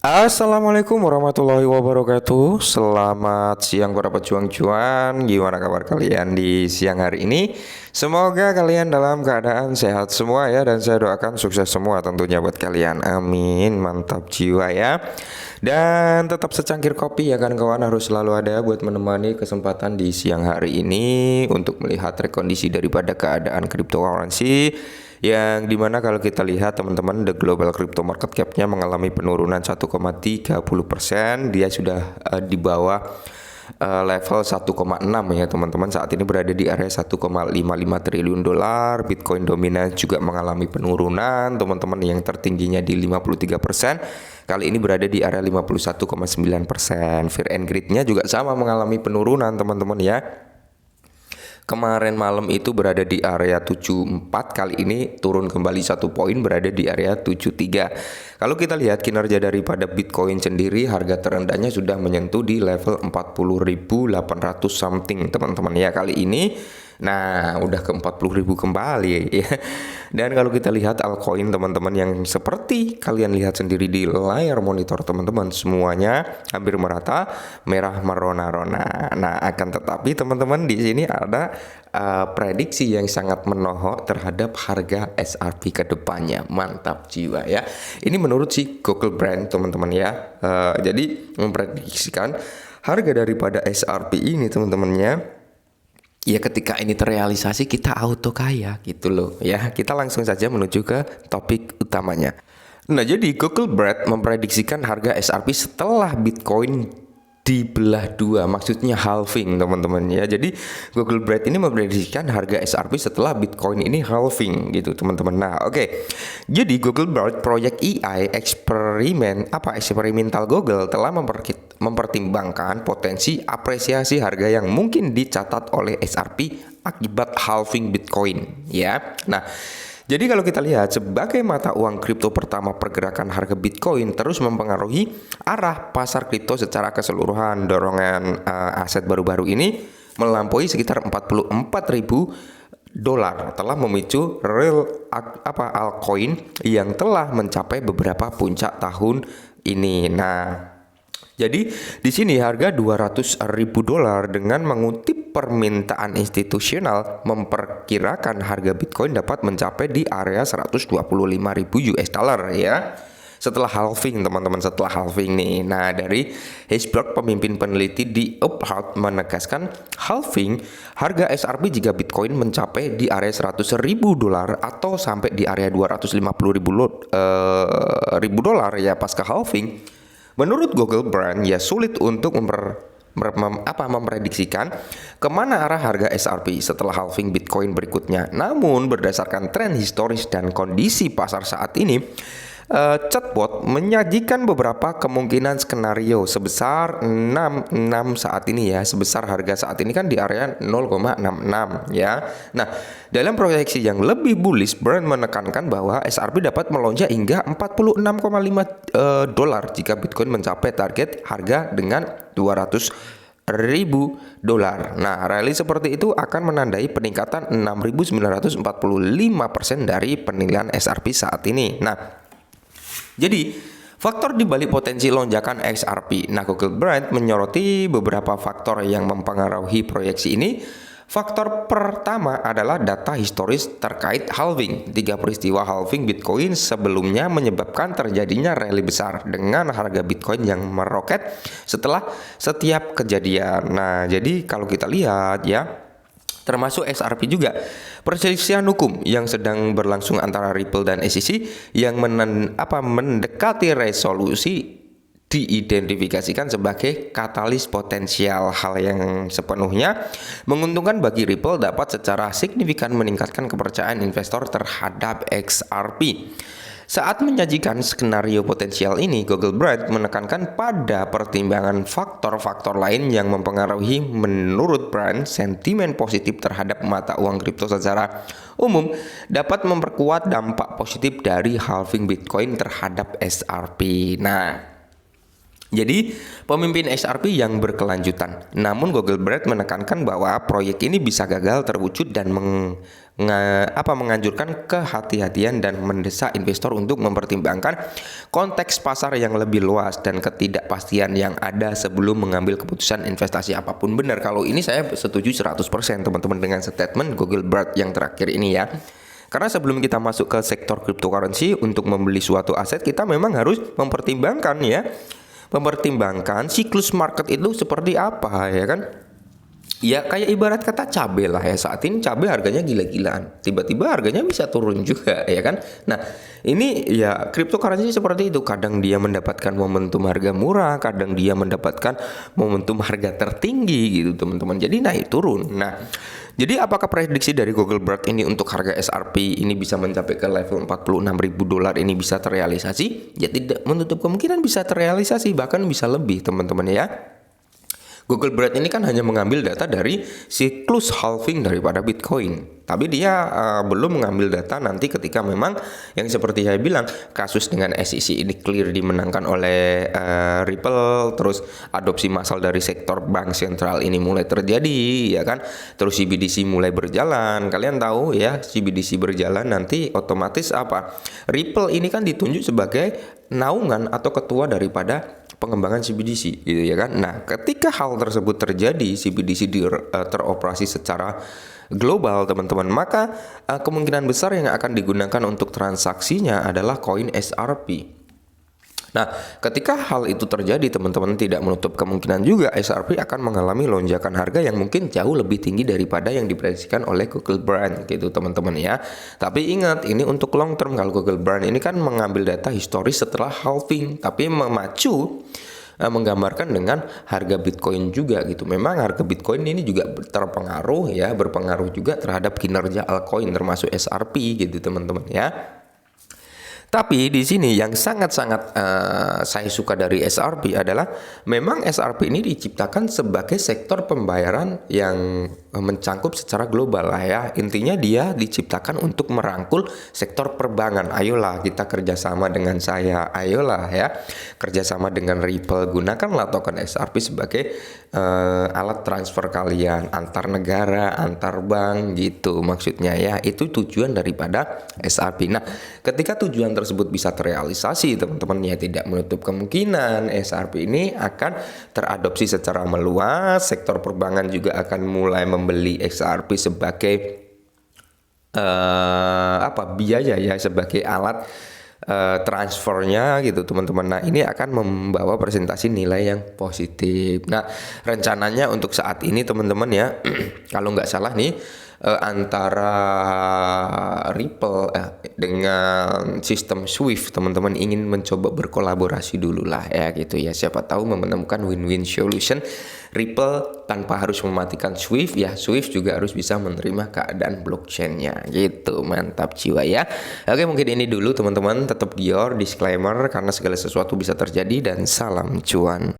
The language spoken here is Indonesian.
Assalamualaikum warahmatullahi wabarakatuh. Selamat siang para pejuang cuan. Gimana kabar kalian di siang hari ini? Semoga kalian dalam keadaan sehat semua ya. Dan saya doakan sukses semua tentunya buat kalian. Amin. Mantap jiwa ya. Dan tetap secangkir kopi ya kan kawan, harus selalu ada buat menemani kesempatan di siang hari ini untuk melihat rekondisi daripada keadaan cryptocurrency, yang dimana kalau kita lihat teman-teman, the global crypto market cap-nya mengalami penurunan 1,30%. Dia sudah di bawah level 1,6 ya teman-teman. Saat ini berada di area 1,55 triliun dolar. Bitcoin dominan juga mengalami penurunan teman-teman, yang tertingginya di 53%. Kali ini berada di area 51,9%. Fear and Greed-nya juga sama mengalami penurunan teman-teman ya. Kemarin malam itu berada di area 74, kali ini turun kembali 1 poin berada di area 73. Kalau kita lihat kinerja daripada Bitcoin sendiri, harga terendahnya sudah menyentuh di level 40.800 something teman-teman ya kali ini. Nah, udah ke 40.000 kembali ya. Dan kalau kita lihat altcoin teman-teman, yang seperti kalian lihat sendiri di layar monitor teman-teman, semuanya hampir merata merah merona-rona. Nah, akan tetapi teman-teman di sini ada prediksi yang sangat menohok terhadap harga SRP ke depannya. Mantap jiwa ya. Ini menurut si Google Brand teman-teman ya. Jadi memprediksikan harga daripada SRP ini teman-temannya, ya ketika ini terrealisasi kita auto kaya gitu loh ya. Kita langsung saja menuju ke topik utamanya. Nah, jadi Google Brand memprediksikan harga SRP setelah Bitcoin dibelah dua, maksudnya halving teman-teman ya. Jadi Google Brand ini memprediksikan harga SRP setelah Bitcoin ini halving gitu teman-teman. Nah, oke. Jadi Google Brand proyek AI eksperimental Google telah mempertimbangkan potensi apresiasi harga yang mungkin dicatat oleh SRP akibat halving Bitcoin ya. Nah, jadi kalau kita lihat sebagai mata uang kripto pertama, pergerakan harga Bitcoin terus mempengaruhi arah pasar kripto secara keseluruhan. Dorongan aset baru-baru ini melampaui sekitar 44.000 dolar telah memicu real altcoin yang telah mencapai beberapa puncak tahun ini. Nah, jadi di sini harga 200.000 dolar dengan mengutip permintaan institusional memperkirakan harga Bitcoin dapat mencapai di area 125.000 US dollar ya. Setelah halving teman-teman, setelah halving nih. Nah, dari Hashblock, pemimpin peneliti di Uphold, menegaskan halving harga SRP jika Bitcoin mencapai di area 100.000 dolar atau sampai di area 250.000 dolar ya pasca halving. Menurut Google Brand, ya sulit untuk memprediksikan kemana arah harga SRP setelah halving Bitcoin berikutnya. Namun berdasarkan tren historis dan kondisi pasar saat ini, chatbot menyajikan beberapa kemungkinan skenario sebesar 66 saat ini ya. Sebesar harga saat ini kan di area 0,66 ya. Nah, dalam proyeksi yang lebih bullish, Brand menekankan bahwa SRP dapat melonjak hingga 46,5 dolar jika Bitcoin mencapai target harga dengan 200.000 dolar. Nah, rally seperti itu akan menandai peningkatan 6.945% dari penilaian SRP saat ini. Nah, jadi faktor dibalik potensi lonjakan XRP. Nah, Google Brand menyoroti beberapa faktor yang mempengaruhi proyeksi ini. Faktor pertama adalah data historis terkait halving. 3 peristiwa halving Bitcoin sebelumnya menyebabkan terjadinya rally besar dengan harga Bitcoin yang meroket setelah setiap kejadian. Nah, jadi kalau kita lihat ya, termasuk XRP juga, perselisihan hukum yang sedang berlangsung antara Ripple dan SEC yang mendekati resolusi diidentifikasikan sebagai katalis potensial. Hal yang sepenuhnya menguntungkan bagi Ripple dapat secara signifikan meningkatkan kepercayaan investor terhadap XRP. Saat menyajikan skenario potensial ini, Google Brand menekankan pada pertimbangan faktor-faktor lain yang mempengaruhi. Menurut Brand, sentimen positif terhadap mata uang kripto secara umum dapat memperkuat dampak positif dari halving Bitcoin terhadap SRP. Nah, Jadi, pemimpin XRP yang berkelanjutan. Namun Google Brand menekankan bahwa proyek ini bisa gagal terwujud dan menganjurkan kehati-hatian dan mendesak investor untuk mempertimbangkan konteks pasar yang lebih luas dan ketidakpastian yang ada sebelum mengambil keputusan investasi apapun. Benar, kalau ini saya setuju 100% teman-teman dengan statement Google Brand yang terakhir ini ya. Karena sebelum kita masuk ke sektor cryptocurrency untuk membeli suatu aset, kita memang harus mempertimbangkan siklus market itu seperti apa ya kan. Ya kayak ibarat kata cabai lah ya, saat ini cabai harganya gila-gilaan, tiba-tiba harganya bisa turun juga ya kan. Nah ini ya cryptocurrency seperti itu, kadang dia mendapatkan momentum harga murah, kadang dia mendapatkan momentum harga tertinggi gitu teman-teman, jadi naik turun. Nah jadi apakah prediksi dari Google Brand ini untuk harga XRP ini bisa mencapai ke level $46.000 ini bisa terrealisasi? Ya tidak menutup kemungkinan bisa terrealisasi, bahkan bisa lebih teman-teman ya. Google Brand ini kan hanya mengambil data dari siklus halving daripada Bitcoin. Tapi dia belum mengambil data nanti ketika memang yang seperti saya bilang, kasus dengan SEC ini clear dimenangkan oleh Ripple, terus adopsi massal dari sektor bank sentral ini mulai terjadi ya kan. Terus CBDC mulai berjalan. Kalian tahu ya, CBDC berjalan nanti otomatis apa? Ripple ini kan ditunjuk sebagai naungan atau ketua daripada pengembangan CBDC gitu ya kan. Nah, ketika hal tersebut terjadi, CBDC teroperasi secara global teman-teman, maka kemungkinan besar yang akan digunakan untuk transaksinya adalah koin XRP. Nah, ketika hal itu terjadi teman-teman, tidak menutup kemungkinan juga XRP akan mengalami lonjakan harga yang mungkin jauh lebih tinggi daripada yang diprediksikan oleh Google Brand gitu teman-teman ya. Tapi ingat, ini untuk long term. Kalau Google Brand ini kan mengambil data historis setelah halving, tapi menggambarkan dengan harga Bitcoin juga gitu. Memang harga Bitcoin ini juga berpengaruh juga terhadap kinerja altcoin termasuk XRP gitu teman-teman ya. Tapi di sini yang sangat-sangat saya suka dari XRP adalah memang XRP ini diciptakan sebagai sektor pembayaran yang mencangkup secara global lah ya. Intinya dia diciptakan untuk merangkul sektor perbankan. Ayolah kita kerjasama dengan saya, ayolah ya kerjasama dengan Ripple, gunakanlah token XRP sebagai alat transfer kalian antar negara, antar bank gitu maksudnya ya. Itu tujuan daripada XRP. Nah, ketika tujuan tersebut bisa terrealisasi teman-teman ya, tidak menutup kemungkinan XRP ini akan teradopsi secara meluas. Sektor perbankan juga akan mulai membeli XRP sebagai biaya ya, sebagai alat transfernya gitu teman-teman. Nah ini akan membawa presentasi nilai yang positif. Nah rencananya untuk saat ini teman-teman ya kalau nggak salah nih antara Ripple dengan sistem Swift teman-teman ingin mencoba berkolaborasi dulu lah ya gitu ya. Siapa tahu menemukan win-win solution. Ripple tanpa harus mematikan Swift ya, Swift juga harus bisa menerima keadaan blockchain-nya gitu. Mantap jiwa ya. Oke mungkin ini dulu teman-teman, tetap Gior disclaimer karena segala sesuatu bisa terjadi dan salam cuan.